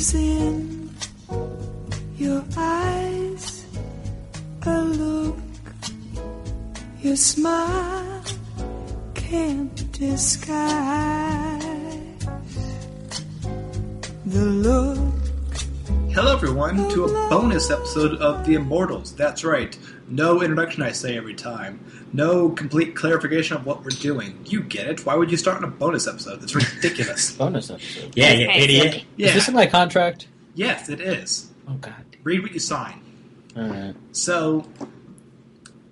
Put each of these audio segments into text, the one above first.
is in your eyes, a look your smile can't disguise. The look. Hello everyone to a bonus episode of The Immortals. That's right. No introduction I say every time. No complete clarification of what we're doing. You get it. Why would you start on a bonus episode? It's ridiculous. Bonus episode? Yeah, you idiot. Yeah. Is this in my contract? Yes, it is. Oh, God. Read what you sign. Alright. So,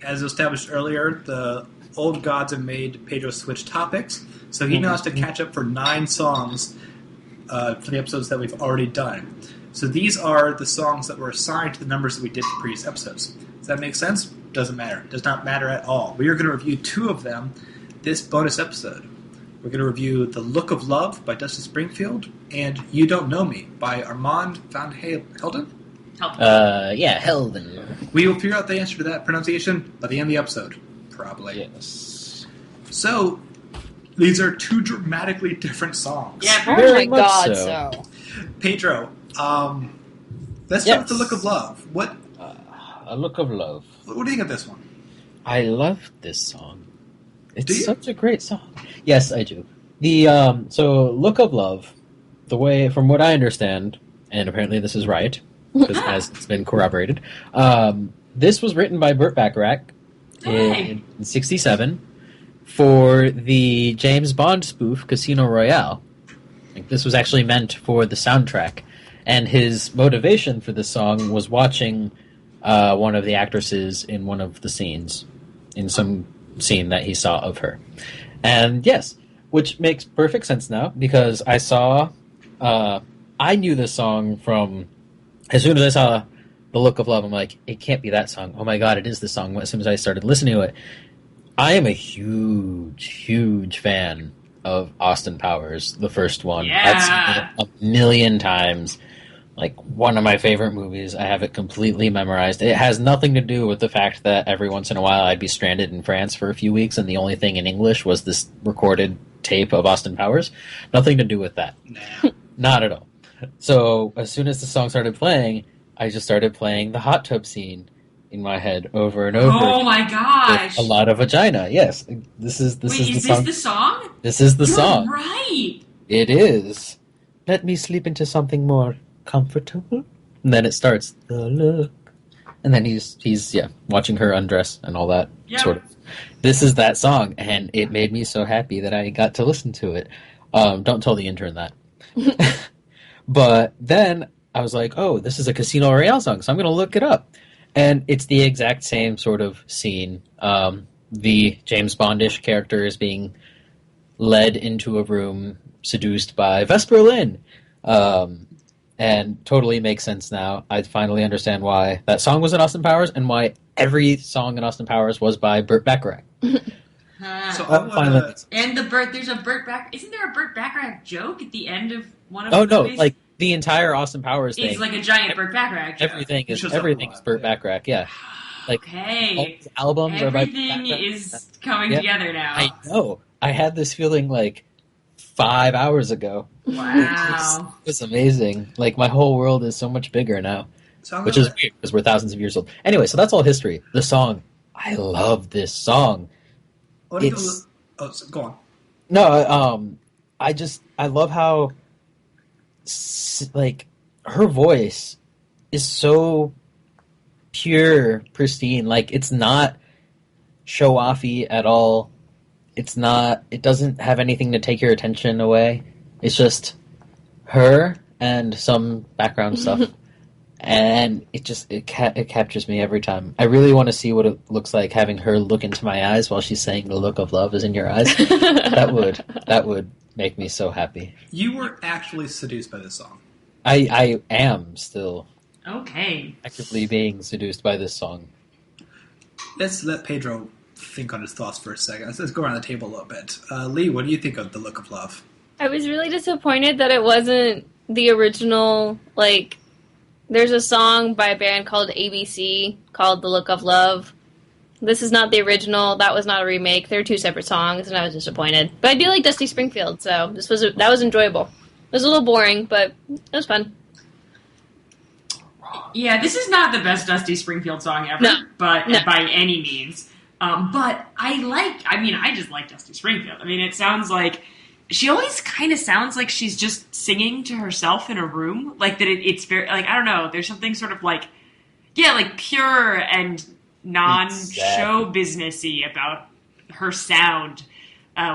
as established earlier, the old gods have made Pedro switch topics, so he now has to catch up for 9 songs for the episodes that we've already done. So these are the songs that were assigned to the numbers that we did for previous episodes. Does that make sense? Doesn't matter. Does not matter at all. We are going to review 2 of them this bonus episode. We're going to review The Look of Love by Dusty Springfield and You Don't Know Me by Armand van Helden. Helden. We will figure out the answer to that pronunciation by the end of the episode. Probably. Yes. So, these are 2 dramatically different songs. Yeah, Oh Very my much god, so. so. Pedro, let's start with The Look of Love. What A Look of Love. do you think of this one? I love this song. Do It's you? such a great song. Yes, I do. The so Look of Love, the way from what I understand, and apparently this is right, because as it's been corroborated, this was written by Burt Bacharach in '67 for the James Bond spoof Casino Royale. Like, this was actually meant for the soundtrack, and his motivation for this song was watching one of the actresses in one of the scenes, in some scene that he saw of her. And yes, which makes perfect sense now, because I saw, I knew this song from, as soon as I saw The Look of Love, I'm like, it can't be that song. Oh my god, it is the song. As soon as I started listening to it, I am a huge, huge fan of Austin Powers, the first one. Yeah. I've seen it a million times. Like, one of my favorite movies. I have it completely memorized. It has nothing to do with the fact that every once in a while I'd be stranded in France for a few weeks and the only thing in English was this recorded tape of Austin Powers. Nothing to do with that. Nah. Not at all. So, as soon as the song started playing, I just started playing the hot tub scene in my head over and over. Oh my gosh! With a lot of vagina. Yes, this is the Wait, is song. this the song? This is the You're song. right! It is. Let me sleep into something more comfortable. And then it starts, the look. And then he's watching her undress and all that Yep. sort of. This is that song, and it made me so happy that I got to listen to it. Don't tell the intern that. But then I was like, oh, this is a Casino Royale song, so I'm going to look it up. And it's the exact same sort of scene. The James Bondish character is being led into a room, seduced by Vesper Lynn. And totally makes sense now. I finally understand why that song was in Austin Powers and why every song in Austin Powers was by Burt Bacharach. So Finally. And there's a Burt Bacharach. Isn't there a Burt Bacharach joke at the end of one of Oh the no, movies? like the entire Austin Powers thing. It's like a giant Burt Bacharach joke. Everything is Shows up a everything's lot, Burt yeah. Bacharach, yeah. Like all Okay. these albums are by Burt Everything Bacharach. is coming Yeah. together now. I know. I had this feeling like 5 hours ago. Wow. It's amazing. Like, my whole world is so much bigger now, So I'm which gonna- is weird because we're thousands of years old. Anyway, so that's all history. The song, I love this song. What do you it's- do- Oh, so go on. No, I love how, like, her voice is so pure, pristine. Like, it's not show-offy at all. It doesn't have anything to take your attention away. It's just her and some background stuff. And it captures me every time. I really want to see what it looks like having her look into my eyes while she's saying the look of love is in your eyes. That would make me so happy. You were actually seduced by this song. I am still Okay. actively being seduced by this song. Let's let Pedro think on his thoughts for a second. Let's go around the table a little bit. Lee, what do you think of The Look of Love? I was really disappointed that it wasn't the original, like, there's a song by a band called ABC called The Look of Love. This is not the original. That was not a remake. They're 2 separate songs, and I was disappointed. But I do like Dusty Springfield, so that was enjoyable. It was a little boring, but it was fun. Yeah, this is not the best Dusty Springfield song ever, but by any means. But I just like Dusty Springfield. I mean, it sounds like she always kind of sounds like she's just singing to herself in a room. Like that it's very, like, I don't know, there's something sort of like, yeah, like pure and non-show businessy about her sound,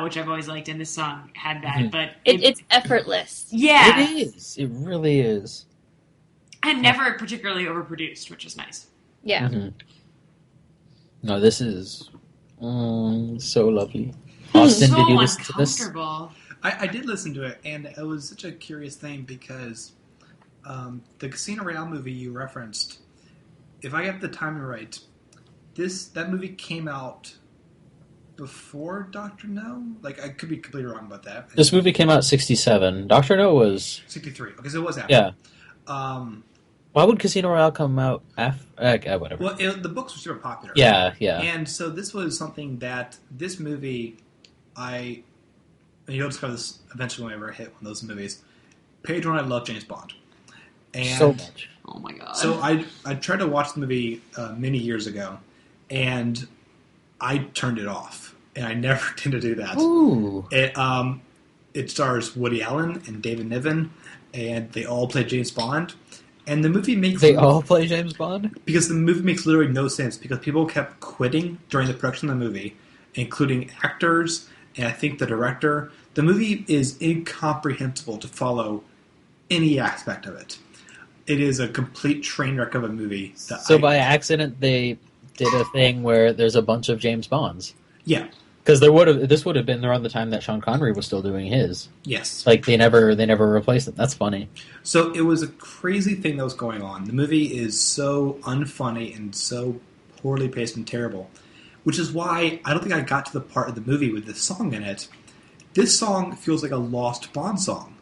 which I've always liked, and this song had that. But it's effortless. Yeah. It is. It really is. And never particularly overproduced, which is nice. Yeah. Mm-hmm. No, this is so lovely. Austin, so did you listen to this? I did listen to it, and it was such a curious thing because the Casino Royale movie you referenced, if I get the timing right, that movie came out before Dr. No? Like, I could be completely wrong about that. This movie came out 1967. Dr. No was 63. Okay, so it was after. Yeah. Why would Casino Royale come out after? Whatever. Well, the books were super popular. Yeah. And so this was something that this movie, and you'll discover this eventually when I ever hit one of those movies. Pedro and I love James Bond. And so much. Oh my god. So I tried to watch the movie many years ago, and I turned it off. And I never tend to do that. Ooh. It stars Woody Allen and David Niven, and they all play James Bond. And the movie makes... They all play James Bond? Because the movie makes literally no sense, because people kept quitting during the production of the movie, including actors, and I think the director. The movie is incomprehensible to follow any aspect of it. It is a complete train wreck of a movie. By accident, they did a thing where there's a bunch of James Bonds. Yeah. Because this would have been around the time that Sean Connery was still doing his. Yes. Like, they never replaced it. That's funny. So it was a crazy thing that was going on. The movie is so unfunny and so poorly paced and terrible, which is why I don't think I got to the part of the movie with this song in it. This song feels like a lost Bond song.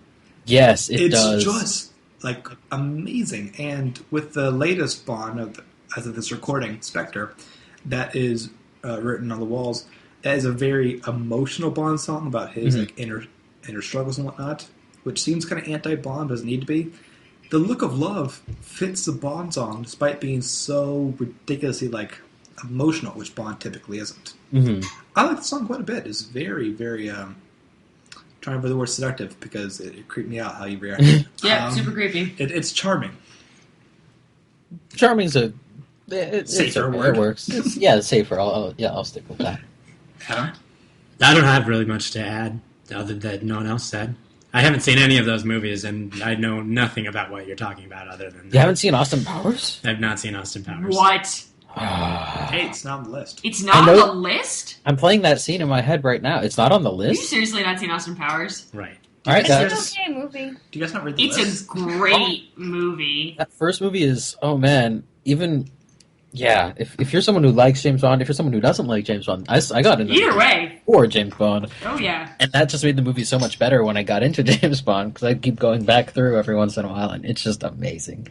Yes, it does. It's just, like, amazing. And with the latest Bond, as of this recording, Spectre, that is written on the walls... That is a very emotional Bond song about his inner struggles and whatnot, which seems kind of anti-Bond, doesn't need to be. The Look of Love fits the Bond song, despite being so ridiculously emotional, which Bond typically isn't. Mm-hmm. I like the song quite a bit. It's very, very trying to remember the word seductive because it creeped me out how you reacted. Yeah, super creepy. It's charming. Charming's safer word. It works. It's safer. I'll stick with that. Adam? I don't have really much to add, other than no one else said. I haven't seen any of those movies, and I know nothing about what you're talking about other than that. You haven't seen Austin Powers? I've not seen Austin Powers. What? Hey, it's not on the list. It's not on the list? I'm playing that scene in my head right now. It's not on the Have list? you seriously not seen Austin Powers? Right. All right, It's an okay movie. Do you guys not read the list? It's a great movie. That first movie is, oh man, even... Yeah, if you're someone who likes James Bond, if you're someone who doesn't like James Bond, I got into Either way. for James Bond. Oh, yeah. And that just made the movie so much better when I got into James Bond, because I keep going back through every once in a while, and it's just amazing.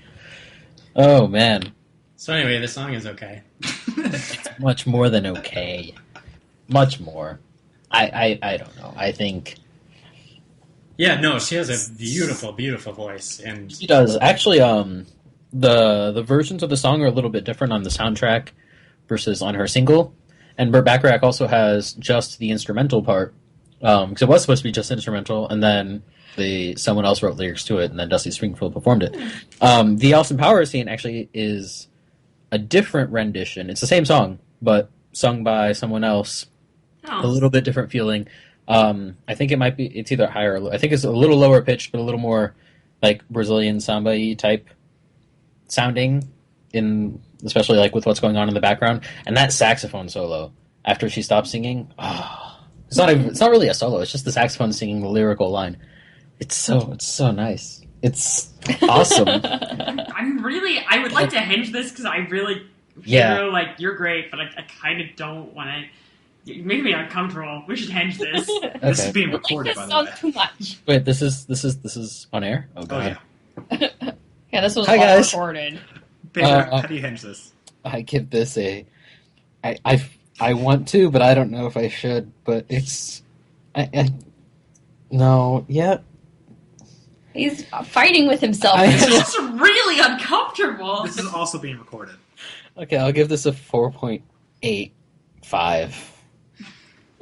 Oh, man. So anyway, the song is okay. It's much more than okay. Much more. I don't know. I think... Yeah, no, she has a beautiful, beautiful voice. And she does. Actually, the versions of the song are a little bit different on the soundtrack versus on her single. And Burt Bacharach also has just the instrumental part, because it was supposed to be just instrumental, and then someone else wrote lyrics to it, and then Dusty Springfield performed it. The Austin Powers scene actually is a different rendition. It's the same song, but sung by someone else. Oh. A little bit different feeling. I think it's either higher or low. I think it's a little lower pitched, but a little more like Brazilian samba-y type sounding, especially like with what's going on in the background. And that saxophone solo after she stops singing, it's not really a solo. It's just the saxophone singing the lyrical line. It's so nice. It's awesome. I would like to hinge this because I really feel like you're great, but I kind of don't want to. You make me uncomfortable. We should hinge this. Okay. This is being recorded, by the way. Too much. Wait, this is on air? Oh god. Yeah. Yeah, this was Hi, all guys. recorded. Pedro, how do you hinge this? I give this I want to, but I don't know if I should. But it's no, yeah. He's fighting with himself. It's just really uncomfortable. This is also being recorded. Okay, I'll give this a 4.85.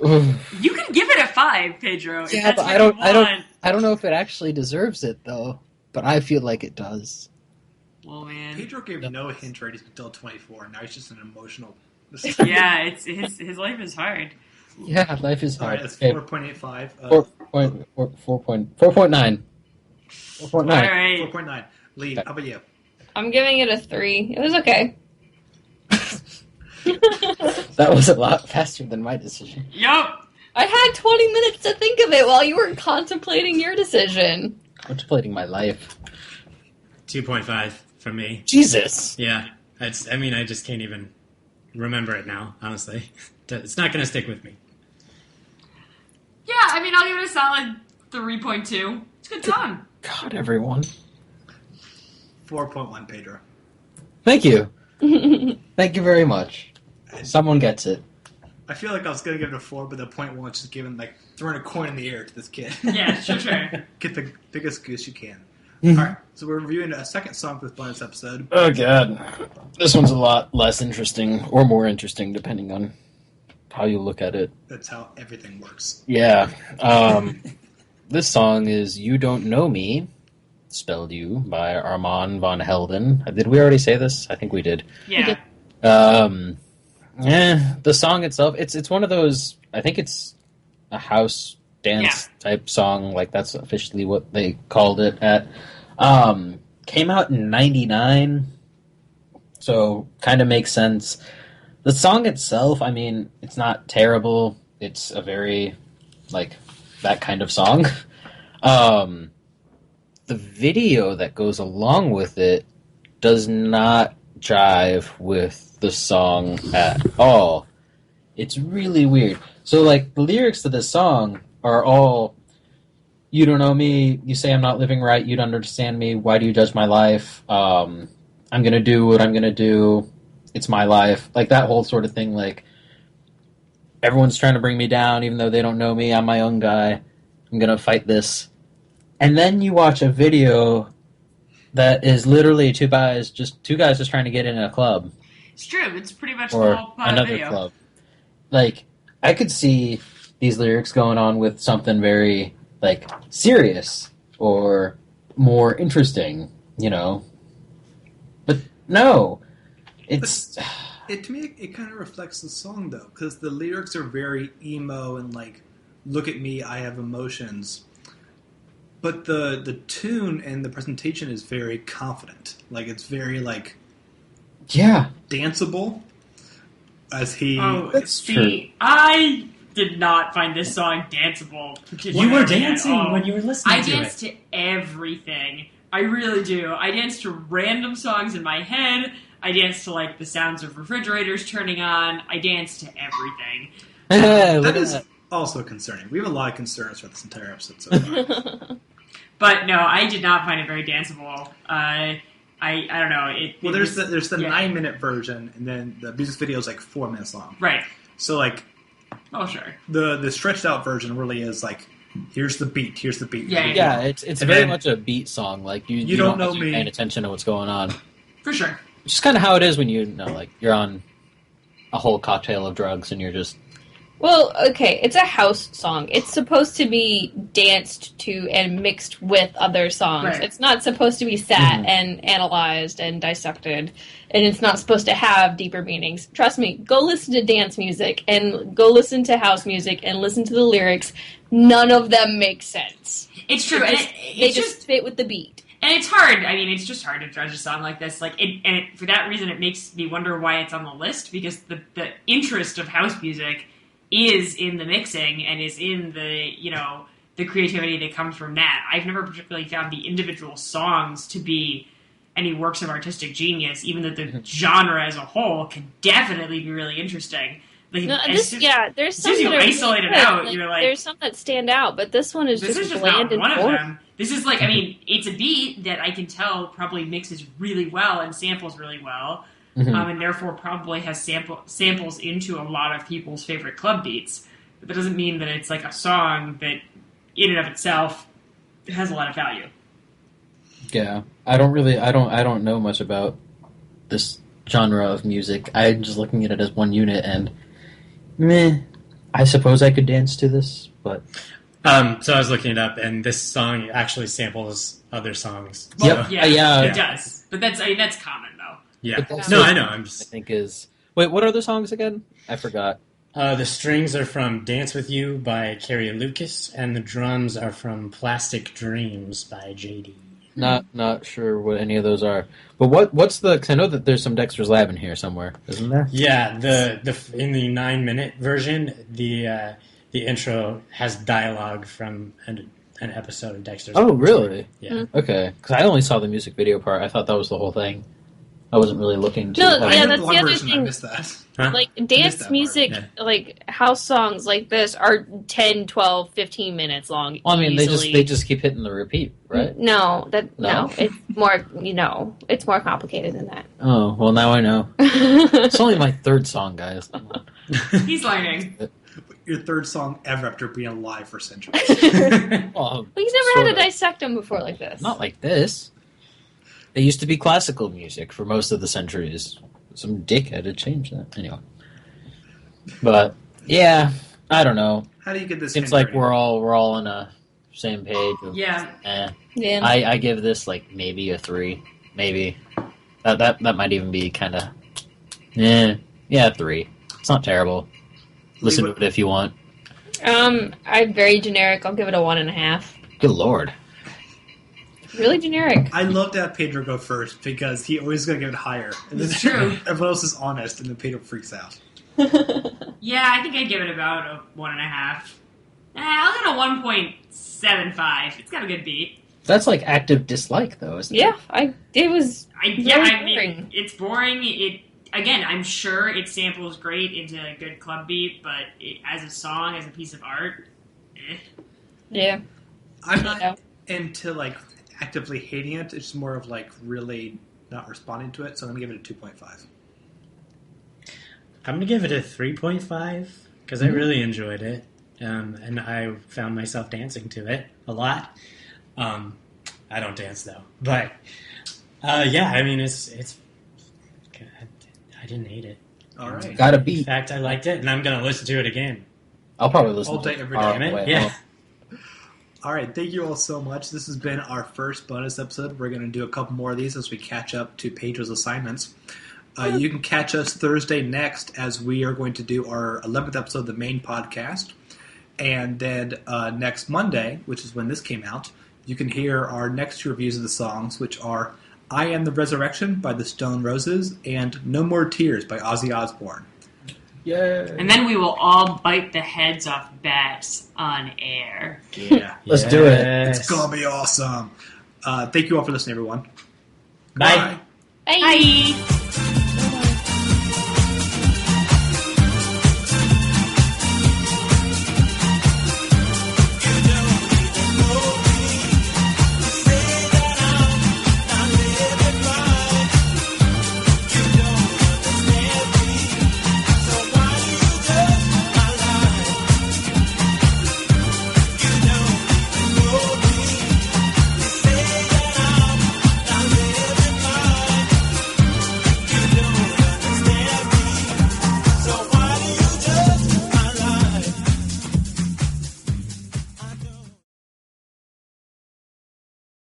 You can give it a 5, Pedro. If Yeah, that's but what you want. I don't know if it actually deserves it though. But I feel like it does. Well, man. Pedro gave no hint ratings until 24. Now he's just an emotional. Yeah, it's his life is hard. Yeah, life is All hard. right, that's Okay, 4.85. 4.9. 4.9. All right. 4.9. Lee, how about you? I'm giving it a 3. It was okay. That was a lot faster than my decision. Yup. I had 20 minutes to think of it while you were contemplating your decision. Contemplating my life. 2.5 from me. Jesus. Yeah, I just can't even remember it now, honestly. It's not going to stick with me. Yeah, I'll give it a solid 3.2. It's a good song. God, everyone. 4.1, Pedro. Thank you. Thank you very much. Someone gets it. I feel like I was going to give it a 4, but the point was just giving, throwing a coin in the air to this kid. Yeah, sure. Get the biggest goose you can. Mhm. Alright, so we're reviewing a second song for this bonus episode. Oh, God. This one's a lot less interesting, or more interesting, depending on how you look at it. That's how everything works. Yeah. This song is You Don't Know Me, spelled You, by Armand van Helden. Did we already say this? I think we did. Yeah. The song itself, it's one of those, I think it's a house dance type song, like that's officially what they called it at. Came out in 99, so kind of makes sense. The song itself, it's not terrible. It's a very, that kind of song. The video that goes along with it does not jive with the song at all. It's really weird. So, the lyrics to this song are all, you don't know me, you say I'm not living right, you don't understand me, why do you judge my life, I'm gonna do what I'm gonna do, it's my life, that whole sort of thing, everyone's trying to bring me down, even though they don't know me, I'm my own guy, I'm gonna fight this. And then you watch a video that is literally two guys just trying to get in a club. It's true. It's pretty much Or the whole plot of another video. club. I could see these lyrics going on with something very, serious or more interesting, But no. It's... To me, it kind of reflects the song, though, because the lyrics are very emo and, look at me, I have emotions. But the tune and the presentation is very confident. It's very, yeah. danceable. As he... Oh, That's see, true. I did not find this song danceable. You were dancing when you were listening I to dance to everything. I really do. I dance to random songs in my head. I dance to, the sounds of refrigerators turning on. I dance to everything. Look That at is that. also concerning. We have a lot of concerns for this entire episode so far. But no, I did not find it very danceable. I don't know. There's the 9-minute version, and then the music video is 4 minutes long. Right. So Oh, sure. the stretched out version really is here's the beat. Yeah, it's And very then- much a beat song. You don't don't know have to be me. paying attention to what's going on. For sure. It's just kind of how it is when you're on a whole cocktail of drugs and you're just... Well, okay, it's a house song. It's supposed to be danced to and mixed with other songs. Right. It's not supposed to be sat and analyzed and dissected, and it's not supposed to have deeper meanings. Trust me, go listen to dance music and go listen to house music and listen to the lyrics. None of them make sense. It's true. They just fit with the beat. And it's hard. It's just hard to judge a song like this. For that reason, it makes me wonder why it's on the list, because the interest of house music is in the mixing and is in the creativity that comes from that. I've never particularly found the individual songs to be any works of artistic genius, even though the genre as a whole can definitely be really interesting. There's as some soon as you that are isolate really it good. out, you're there's some that stand out, but this one is this is just just bland not and one of boring. them. This is it's a beat that I can tell probably mixes really well and samples really well, and therefore probably has samples into a lot of people's favorite club beats. But that doesn't mean that it's a song that, in and of itself, has a lot of value. Yeah, I don't know much about this genre of music. I'm just looking at it as one unit, and meh. I suppose I could dance to this, but So I was looking it up, and this song actually samples other songs. Well, So, yeah. It does. But that's common, though. yeah. But that's No, what I know. I'm I just. think is wait. What are the songs again? I forgot. The strings are from "Dance with You" by Carrie Lucas, and the drums are from "Plastic Dreams" by JD. Not sure what any of those are. But what's the? Cause I know that there's some Dexter's Lab in here somewhere, isn't there? Yeah, the in the 9-minute version, the intro has dialogue from an episode of Dexter's. Oh, Lab. really? Yeah. Okay. Because I only saw the music video part. I thought that was the whole thing. I wasn't really looking to. No, I yeah, know that's the one the other version, I thing. missed that. Huh? Like, missed dance that music, part. like, house songs like this are 10, 12, 15 minutes long. Well, I mean, easily. they just keep hitting the repeat, right? No, No? it's more, it's more complicated than that. Oh, well, now I know. It's only my third song, guys. Come on. He's learning. Your third song ever after being alive for centuries. Well, Well, he's never sort had of. to dissect them before like this. Not like this. They used to be classical music for most of the centuries. Some dick had to change that. Anyway. But, yeah, I don't know. How do you get this? Seems hint like rating? we're all on a same page. Of, Yeah. Yeah. I give this like maybe a 3. Maybe. That might even be kind of... Yeah, 3. It's not terrible. Listen to it if you want. I'm very generic. I'll give it a 1.5. Good lord. Really generic. I love to have Pedro go first because he always going to give it higher. And then It's true. Everyone else is honest, and then Pedro freaks out. Yeah, I think I'd give it about a 1.5. I'll get a 1.75. It's got a good beat. That's like active dislike, though, isn't it? Yeah, it was I very mean, boring. it's boring. Again, I'm sure it samples great into a good club beat, but as a song, as a piece of art, Yeah. I'm not Yeah. into like actively hating it. It's more of like really not responding to it. So I'm going to give it a 2.5. I'm gonna give it a 3.5 because I really enjoyed it, and I found myself dancing to it a lot. I don't dance though, but yeah, I mean it's. I didn't hate it. All right. Got a In beat. fact, I liked it, and I'm gonna listen to it again. I'll probably listen All to day, it every on day. the way Yeah. home. All right. Thank you all so much. This has been our first bonus episode. We're going to do a couple more of these as we catch up to Pedro's assignments. You can catch us Thursday next as we are going to do our 11th episode of the main podcast. And then next Monday, which is when this came out, you can hear our next two reviews of the songs, which are I Am the Resurrection by the Stone Roses and No More Tears by Ozzy Osbourne. Yay. and then we will all bite the heads off bats on air. Yeah. Let's do it. Yes. It's going to be awesome. Thank you all for listening, everyone. Bye. Bye. Bye.